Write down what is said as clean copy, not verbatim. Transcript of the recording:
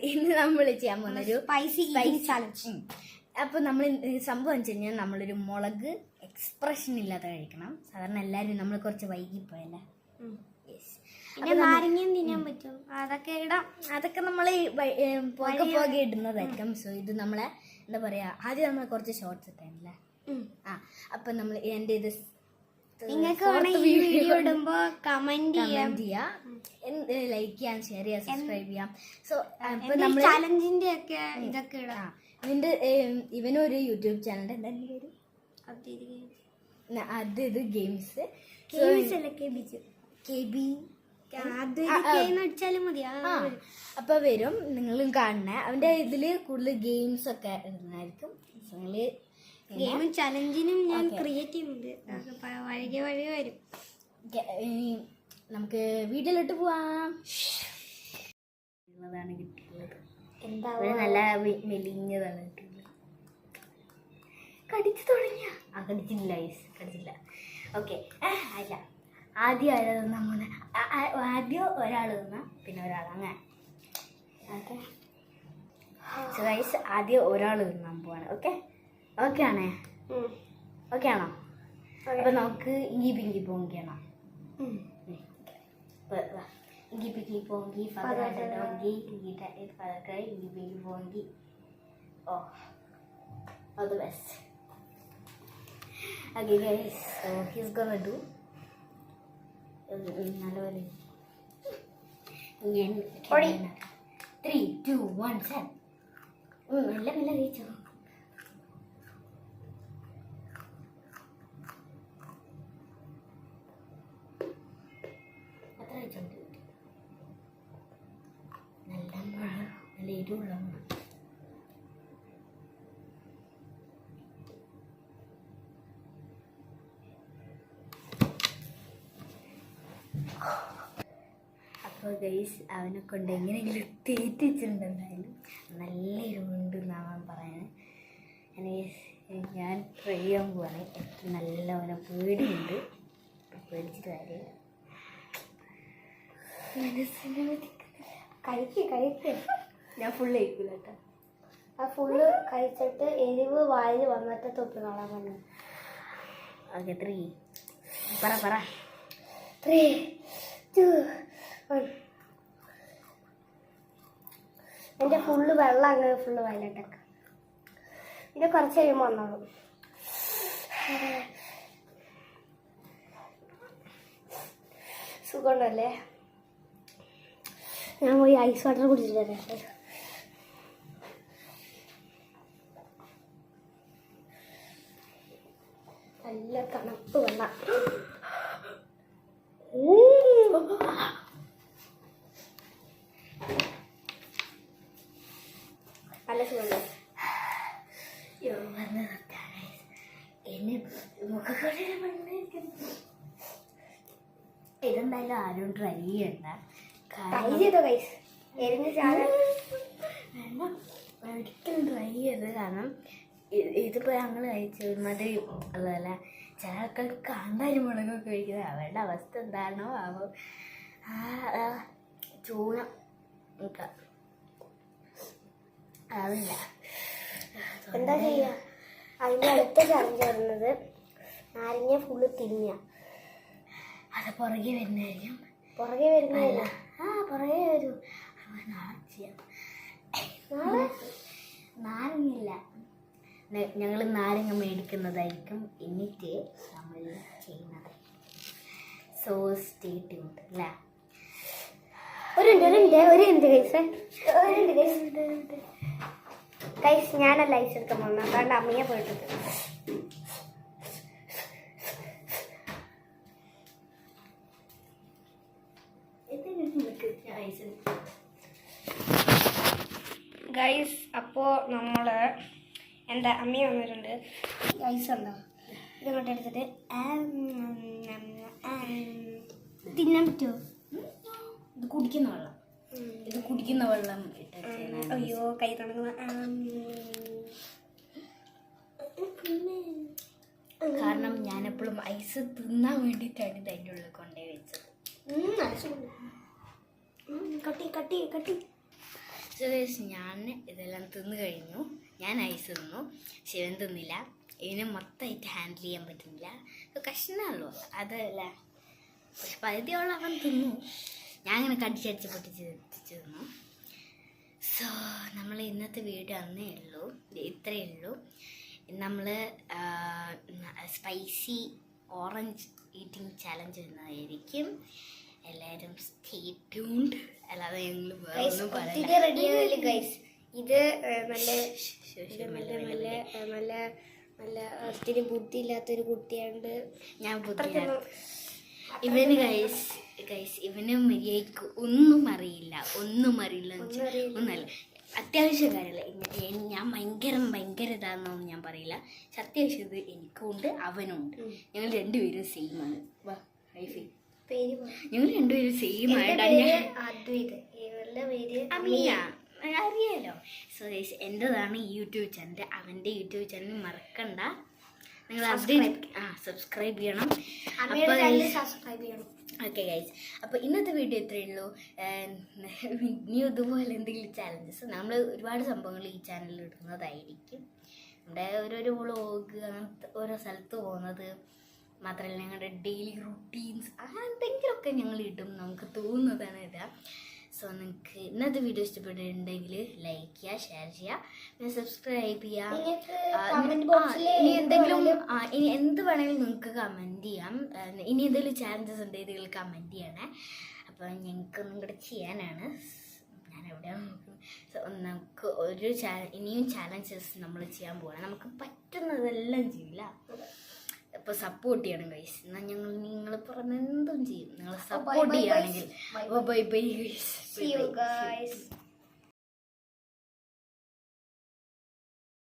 ഇന്ന് നമ്മൾ ചെയ്യാൻ പോകുന്നൊരു സ്പൈസി ചാലഞ്ച്. അപ്പൊ നമ്മൾ സംഭവം വെച്ച് കഴിഞ്ഞാൽ നമ്മളൊരു മുളക് എക്സ്പ്രഷൻ ഇല്ലാതെ കഴിക്കണം. സാധാരണ എല്ലാവരും നമ്മൾ കുറച്ച് വൈകിപ്പോയല്ലേ. നാരങ്ങയും തിന്നാൻ പറ്റും, അതൊക്കെ ഇടാം. അതൊക്കെ നമ്മൾ പോകെ ഇടുന്നതായിരിക്കും. സോ ഇത് നമ്മളെ എന്താ പറയാ, ആദ്യം നമ്മൾ കുറച്ച് ഷോർട്സ് ഇട്ടല്ലേ. അപ്പൊ നമ്മൾ എന്റെ ഇത് നിങ്ങൾക്ക് വീഡിയോ ഇടുമ്പോ കമന്റ് ചെയ്യാം, ലൈക്ക് ചെയ്യാം, ഷെയർ ചെയ്യാം, സബ്സ്ക്രൈബ് ചെയ്യാം. സോ അപ്പൊ നമ്മൾ ചാലഞ്ചിന്റെ ഒക്കെ ഇതൊക്കെ ഇടാം. ഇതിന്റെ ഇവനൊരു യൂട്യൂബ് ചാനൽ എന്തായാലും പേര് അത് ഇത് ഗെയിംസ് അടിച്ചാലും മതി. അപ്പൊ വരും, നിങ്ങളും കാണണേ. അവന്റെ ഇതില് കൂടുതൽ ഗെയിംസ് ഒക്കെ ഇടുന്നതായിരിക്കും. നിങ്ങള് ഗെയിമും ചലഞ്ചിനും ഞാൻ ക്രിയേറ്റ് ചെയ്യുന്നുണ്ട്, വഴികെ വരും. നമുക്ക് വീട്ടിലോട്ട് പോവാം. ഉള്ളതാണ് കിട്ടിയുള്ളത്. എന്താ നല്ല മെലിഞ്ഞതാണ് കിട്ടിയത്. കടിച്ചു തുടങ്ങിയ കടിച്ചില്ല, കടിച്ചില്ല. ഓക്കെ, അല്ല ആദ്യം ആരാ തിന്നാൻ പോകുന്ന? ആദ്യം ഒരാൾ തിന്നാ പിന്നെ ഒരാൾ, അങ്ങനെ. ഓക്കെ ഗൈസ്, ആദ്യം ഒരാൾ തിന്നാൻ പോവാണ്. ഓക്കെ ഓക്കെ ആണേ? ഓക്കെ ആണോ? അപ്പൊ നമുക്ക് ഇങ്കി പിങ്കി പോങ്കിയാണോ? ഇങ്കി പിങ്കി പോങ്കി ഫാദറി inky pinky ponky. Oh, all the best. Okay guys, so he's gonna do നല്ലപോലെ. 3, 2, 1 set. മെല്ലെ മെല്ലെ കഴിച്ചോ. അത്ര കഴിച്ചോണ്ട് നല്ല മഴ, നല്ല എരിവുള്ള മഴ. അപ്പോൾ ഗൈസ്, അവനെ കൊണ്ട് എങ്ങനെയെങ്കിലും തേറ്റിച്ചിട്ടുണ്ട്. എന്തായാലും നല്ല എരിവുണ്ട് എന്നാണ് പറയുന്നത്. ഞാൻ ട്രൈ ചെയ്യാൻ പോവാണ്. എനിക്ക് നല്ല അവനെ പേടിയുണ്ട്. പേടിച്ചിട്ട് കാര്യമില്ല. കഴിക്ക്. ഞാൻ ഫുള്ള് കഴിക്കില്ല കേട്ടോ. ആ ഫുള്ള് കഴിച്ചിട്ട് എരിവ് വായിൽ വന്നിട്ട് തൊപ്പി കാണാൻ പറഞ്ഞു. ഓക്കെ, 3 പറ 3, 2, 1. എൻ്റെ ഫുള്ള് വെള്ളം അങ്ങനെ ഫുള്ള് വയലട്ടൊക്കെ. ഇത് കുറച്ച് കഴിയുമ്പോൾ വന്നോളൂ. സുഖമുണ്ടല്ലേ? ഞാൻ പോയി ഐസ് വാട്ടർ കുടിച്ചിട്ടേ. നല്ല തണുപ്പ് വെള്ളം. നല്ല സുഖമുണ്ട്. ഇതെന്തായാലും ആരും ട്രൈ ചെയ്യണ്ട. ഒരിക്കലും ട്രൈ ചെയ്യരുത്. കാരണം ഇതിപ്പോൾ ഞങ്ങൾ കഴിച്ചത് മതി ഉള്ളതല്ല. ചില ആൾക്കാർക്ക് കാന്താരി മുളകൊക്കെ കഴിക്കുന്നത് അവരുടെ അവസ്ഥ എന്താണോ ആവോ. ചൂന ആവില്ല. എന്താ ചെയ്യുക? അതിൻ്റെ അടുത്ത ചലഞ്ച് വരുന്നത് നാരങ്ങ ഫുള്ള് തിന്ന. അത് പുറകെ വരുന്നതായിരിക്കും. പുറകെ വരുന്നില്ല. പുറകെ വരും. നാളെ ചെയ്യാം. നാരങ്ങയില്ല, ഞങ്ങൾ നാരങ്ങ മേടിക്കുന്നതായിരിക്കും എന്നിട്ട് നമ്മൾ ചെയ്യുന്നത്. സോ സ്റ്റേ ട്യൂൺഡ് അല്ലേ? കൈസ് ഞാനല്ല ഐസ് എടുക്കാൻ പോകുന്നത്, അതുകൊണ്ട് അമ്മയെ പോയിട്ടുണ്ട്. ഗൈസ്, അപ്പോൾ നമ്മൾ എൻ്റെ അമ്മയെ വന്നിട്ടുണ്ട്. ഐസ് ഉണ്ടോ? ഇതങ്ങോട്ട് എടുത്തിട്ട് തിന്നാൻ പറ്റുമോ? ഇത് കുടിക്കുന്ന വെള്ളം, ഇത് കുടിക്കുന്ന വെള്ളം. അയ്യോ, കൈ തുടങ്ങുക. കാരണം ഞാനെപ്പോഴും ഐസ് തിന്നാൻ വേണ്ടിയിട്ടാണ് ഇത് അതിൻ്റെ ഉള്ളിൽ കൊണ്ടുപോയി വെച്ചത്. കട്ടി. സോ ഗൈസ് ഞാൻ ഇതെല്ലാം തിന്നു കഴിഞ്ഞു. ഞാൻ ഐസ് തിന്നു, ശിവൻ തിന്നില്ല. ഇതിനെ മൊത്തമായിട്ട് ഹാൻഡിൽ ചെയ്യാൻ പറ്റുന്നില്ല. കഷ്ണമല്ലോ അതല്ല, പക്ഷെ പകുതിയോളം അവൻ തിന്നു. ഞാൻ അങ്ങനെ കടിച്ചടിച്ച് പൊട്ടിച്ച് തിന്നു. സോ നമ്മൾ ഇന്നത്തെ വീഡിയോ അന്നേ ഉള്ളൂ, ഇത്രയേ ഉള്ളൂ. നമ്മൾ സ്പൈസി ഓറഞ്ച് ഈറ്റിംഗ് ചലഞ്ച് എന്നതായിരിക്കും. എല്ലാവരും സ്റ്റേ ട്യൂൺഡ്. അല്ലാതെ ഞങ്ങൾ വേറൊന്നും പറയില്ല. റെഡിയാവില്ല ഗൈസ്. ഇത് നല്ല ഒത്തിരി ബുദ്ധിയില്ലാത്തൊരു കുട്ടിയുണ്ട്. ഞാൻ ബുദ്ധിയില്ല. ഇവന് ഗൈസ് ഇവന് മര്യാദക്ക് ഒന്നും അറിയില്ല ഒന്നല്ല. അത്യാവശ്യ കാര്യമല്ല, ഞാൻ ഭയങ്കര ഇതാണെന്നൊന്നും ഞാൻ പറയില്ല. പക്ഷെ അത്യാവശ്യം ഇത് എനിക്കുണ്ട് അവനുണ്ട്. ഞങ്ങൾ രണ്ടുപേരും സെയിം ആണ്. വാ ഹൈഫി, ഞങ്ങൾ രണ്ടുപേരും സെയിം ആയിട്ടാണ്. അറിയാലോ. സോ ഗൈസ് എൻ്റെതാണ് യൂട്യൂബ് ചാനൽ, അവൻ്റെ യൂട്യൂബ് ചാനൽ മറക്കണ്ട. നിങ്ങൾ സബ്സ്ക്രൈബ് ചെയ്യണം. ഓക്കെ ഗൈസ്, അപ്പോൾ ഇന്നത്തെ വീഡിയോ ഇത്രയേ ഉള്ളൂ. ഇനി ഇതുപോലെ എന്തെങ്കിലും ചാലഞ്ചസ് നമ്മൾ ഒരുപാട് സംഭവങ്ങൾ ഈ ചാനലിൽ ഇടുന്നതായിരിക്കും. നമ്മുടെ ഓരോരോ വ്ളോഗ്, അങ്ങനത്തെ ഓരോ സ്ഥലത്ത് പോകുന്നത് മാത്രമല്ല, ഞങ്ങളുടെ ഡെയിലി റുട്ടീൻസ് എന്തെങ്കിലുമൊക്കെ ഞങ്ങൾ ഇടും, നമുക്ക് തോന്നുന്നതാണ് ഇടുക. സോ നിങ്ങൾക്ക് ഇന്നത്തെ വീഡിയോ ഇഷ്ടപ്പെട്ടിട്ടുണ്ടെങ്കിൽ ലൈക്ക് ചെയ്യുക, ഷെയർ ചെയ്യുക, പിന്നെ സബ്സ്ക്രൈബ് ചെയ്യുക. ഇനി എന്തെങ്കിലും ഇനി എന്ത് വേണമെങ്കിലും നിങ്ങൾക്ക് കമൻറ്റ് ചെയ്യാം. ഇനി എന്തെങ്കിലും ചാലഞ്ചസ് ഉണ്ടെങ്കിൽ നിങ്ങൾ കമൻറ്റ് ചെയ്യണേ. അപ്പോൾ ഞങ്ങൾക്ക് ഒന്നും കൂടെ ചെയ്യാനാണ്. ഞാൻ എവിടെയാണ് നോക്കുന്നത്. സോ നമുക്ക് ഇനിയും ചാലഞ്ചസ് നമ്മൾ ചെയ്യാൻ പോകണം. നമുക്ക് പറ്റുന്നതെല്ലാം ചെയ്യില്ല. അപ്പോൾ സപ്പോർട്ട് ചെയ്യണം ഗൈസ്. എന്നാൽ നിങ്ങൾ പറഞ്ഞ എന്തും ചെയ്യും. നിങ്ങൾ സപ്പോർട്ട് ചെയ്യുകയാണെങ്കിൽ ബൈ ബൈ ഗൈസ്.